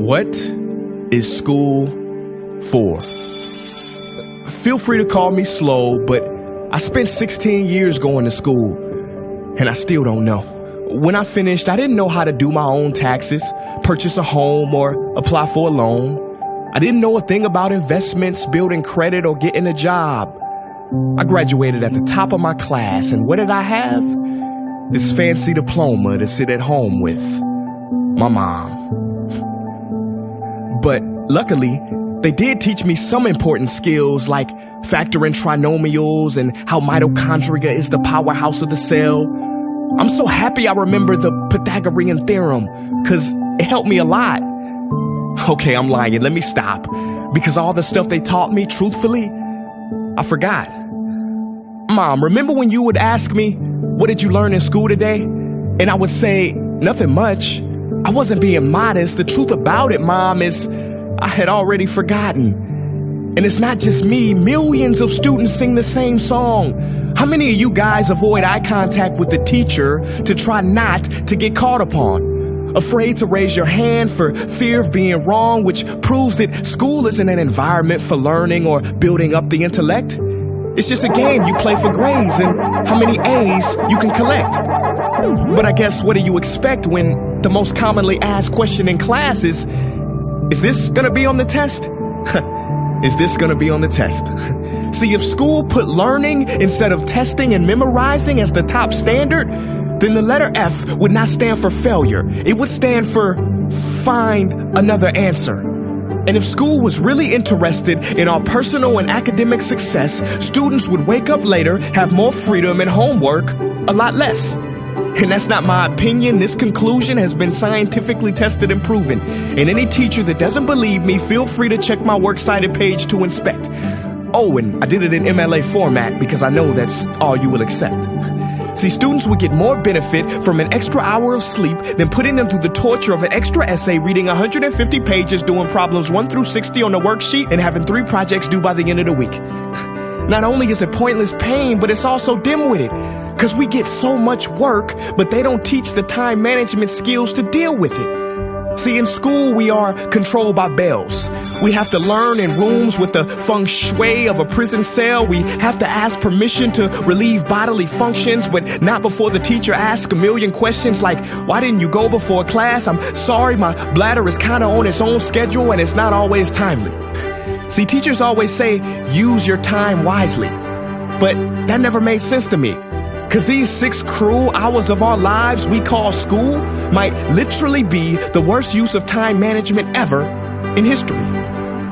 What is school for? Feel free to call me slow, but I spent 16 years going to school, and I still don't know. When I finished, I didn't know how to do my own taxes, purchase a home, or apply for a loan. I didn't know a thing about investments, building credit, or getting a job. I graduated at the top of my class, and what did I have? This fancy diploma to sit at home with my mom. But luckily, they did teach me some important skills like factoring trinomials and how mitochondria is the powerhouse of the cell. I'm so happy I remember the Pythagorean theorem, because it helped me a lot. Okay, I'm lying. Let me stop. Because all the stuff they taught me, truthfully, I forgot. Mom, remember when you would ask me, what did you learn in school today? And I would say, nothing much. I wasn't being modest. The truth about it, Mom, is I had already forgotten. And it's not just me. Millions of students sing the same song. How many of you guys avoid eye contact with the teacher to try not to get caught upon? Afraid to raise your hand for fear of being wrong, which proves that school isn't an environment for learning or building up the intellect. It's just a game you play for grades and how many A's you can collect. But I guess what do you expect when the most commonly asked question in class is this gonna be on the test? Is this gonna be on the test? See, if school put learning instead of testing and memorizing as the top standard, then the letter F would not stand for failure. It would stand for find another answer. And if school was really interested in our personal and academic success, students would wake up later, have more freedom, and homework a lot less. And that's not my opinion. This conclusion has been scientifically tested and proven. And any teacher that doesn't believe me, feel free to check my works cited page to inspect. Oh, and I did it in MLA format because I know that's all you will accept. See, students would get more benefit from an extra hour of sleep than putting them through the torture of an extra essay, reading 150 pages, doing problems 1 through 60 on the worksheet, and having 3 projects due by the end of the week. Not only is it pointless pain, but it's also dim-witted, because we get so much work, but they don't teach the time management skills to deal with it. See, in school, we are controlled by bells. We have to learn in rooms with the feng shui of a prison cell. We have to ask permission to relieve bodily functions, but not before the teacher asks a million questions like, why didn't you go before class? I'm sorry, my bladder is kind of on its own schedule and it's not always timely. See, teachers always say, use your time wisely. But that never made sense to me. Because these 6 cruel hours of our lives we call school might literally be the worst use of time management ever in history.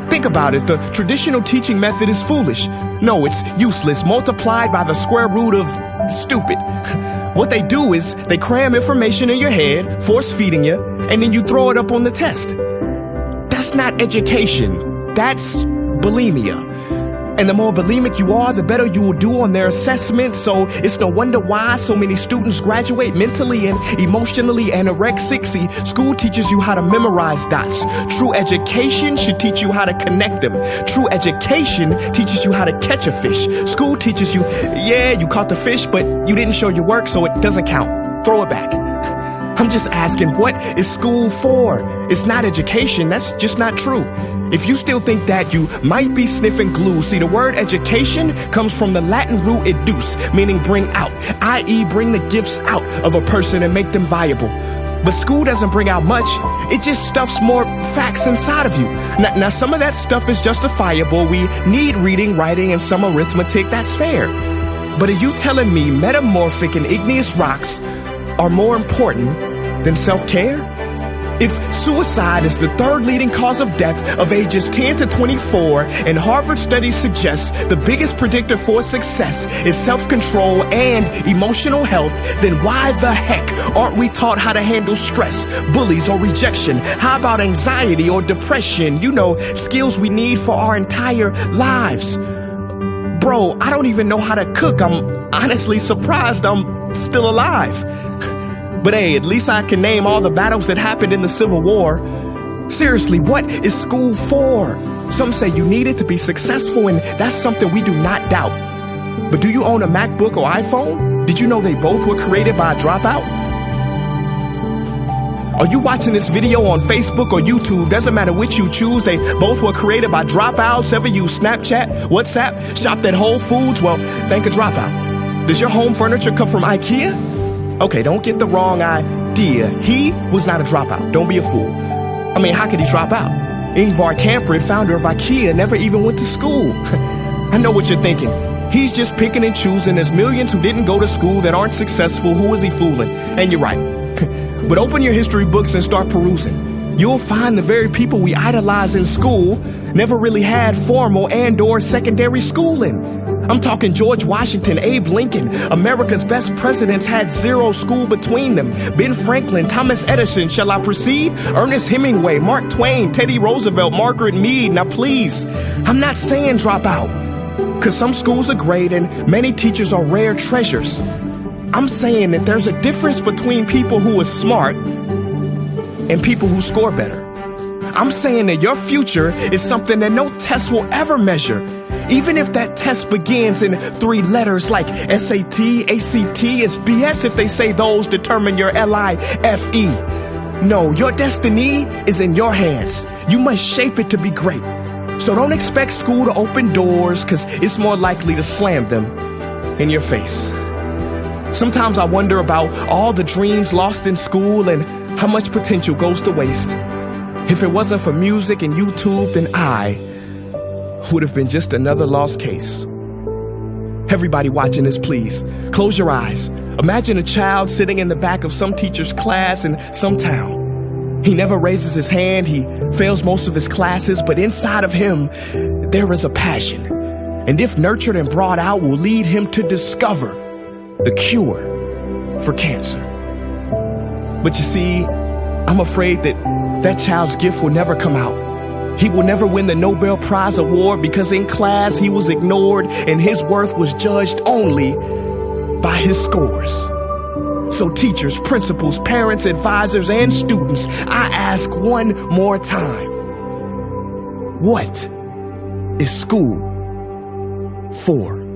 Think about it. The traditional teaching method is foolish. No, it's useless, multiplied by the square root of stupid. What they do is they cram information in your head, force feeding you, and then you throw it up on the test. That's not education. That's bulimia. And the more bulimic you are, the better you will do on their assessments. So it's no wonder why so many students graduate mentally and emotionally anorexic. See, school teaches you how to memorize dots. True education should teach you how to connect them. True education teaches you how to catch a fish. School teaches you, yeah, you caught the fish, but you didn't show your work, so it doesn't count. Throw it back. I'm just asking, what is school for? It's not education. That's just not true. If you still think that, you might be sniffing glue. See, the word education comes from the Latin root educe, meaning bring out, i.e. bring the gifts out of a person and make them viable. But school doesn't bring out much. It just stuffs more facts inside of you. Now, some of that stuff is justifiable. We need reading, writing, and some arithmetic. That's fair. But are you telling me metamorphic and igneous rocks are more important than self-care? If suicide is the 3rd leading cause of death of ages 10 to 24, and Harvard studies suggest the biggest predictor for success is self-control and emotional health, then why the heck aren't we taught how to handle stress, bullies, or rejection? How about anxiety or depression? You know, skills we need for our entire lives. Bro, I don't even know how to cook. I'm honestly surprised I'm still alive. But hey, at least I can name all the battles that happened in the Civil War. Seriously, what is school for? Some say you need it to be successful, and that's something we do not doubt. But do you own a MacBook or iPhone? Did you know they both were created by a dropout? Are you watching this video on Facebook or YouTube? Doesn't matter which you choose. They both were created by dropouts. Ever use Snapchat, WhatsApp, shopped at Whole Foods? Well, thank a dropout. Does your home furniture come from IKEA? Okay, don't get the wrong idea. He was not a dropout. Don't be a fool. I mean, how could he drop out? Ingvar Kamprad, founder of IKEA, never even went to school. I know what you're thinking. He's just picking and choosing. There's millions who didn't go to school that aren't successful. Who is he fooling? And you're right. But open your history books and start perusing. You'll find the very people we idolize in school never really had formal and/or secondary schooling. I'm talking George Washington, Abe Lincoln. America's best presidents had zero school between them. Ben Franklin, Thomas Edison, shall I proceed? Ernest Hemingway, Mark Twain, Teddy Roosevelt, Margaret Mead. Now please, I'm not saying drop out, because some schools are great and many teachers are rare treasures. I'm saying that there's a difference between people who are smart and people who score better. I'm saying that your future is something that no test will ever measure. Even if that test begins in 3 letters like SAT, ACT, it's BS if they say those determine your LIFE. No, your destiny is in your hands. You must shape it to be great. So don't expect school to open doors, because it's more likely to slam them in your face. Sometimes I wonder about all the dreams lost in school and how much potential goes to waste. If it wasn't for music and YouTube, then I would have been just another lost case. Everybody watching this, please, close your eyes. Imagine a child sitting in the back of some teacher's class in some town. He never raises his hand, he fails most of his classes, but inside of him, there is a passion. And if nurtured and brought out, will lead him to discover the cure for cancer. But you see, I'm afraid that child's gift will never come out. He will never win the Nobel Prize award because in class he was ignored and his worth was judged only by his scores. So teachers, principals, parents, advisors, and students, I ask one more time, what is school for?